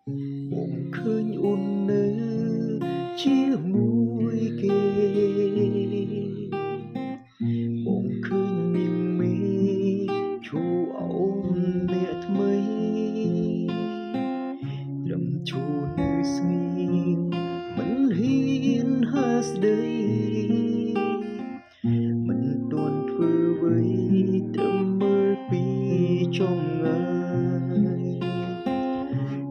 បងឃើញអូននៅជាមួយគេបងឃើញនាងមេឈូអូនអ្នកថ្មីត្រឹមឈូនៅស្ងៀមមិនហ៊ានហាស្ដីមិនទាន់ធ្វើអ្វីត្រឹមមើលពីចុងងាយ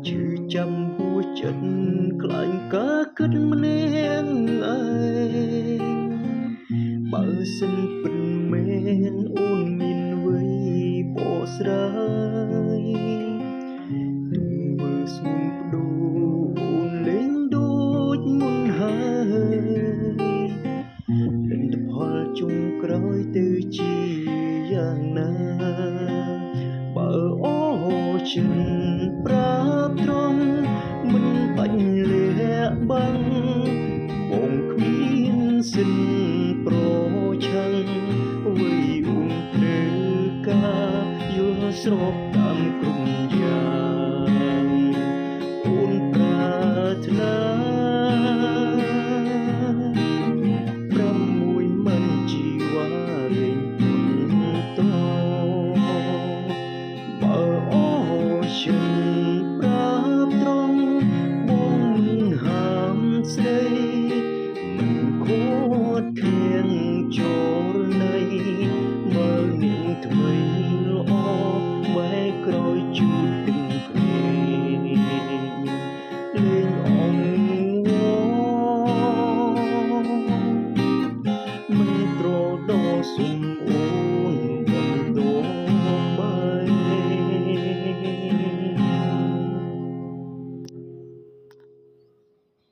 ជឿចាំហួចចិត្តខ្លាញ់ការគិតម្នាក់ឯងបើសិនពិតមែនអូនមានអ្វីបកស្រាយទុំមើលស្ងួនបដូរអូនលេងដូចមុនហើយលទ្ធផលចុងក្រោយទៅជាយ៉ាងណាបើអូចិនប្រាប់ត្រង់មិនបាញ់លាក់បាំងបងគ្មានសិនប្រឆាំងអ្វីអូនត្រូវការយល់ស្របតាមក្រុម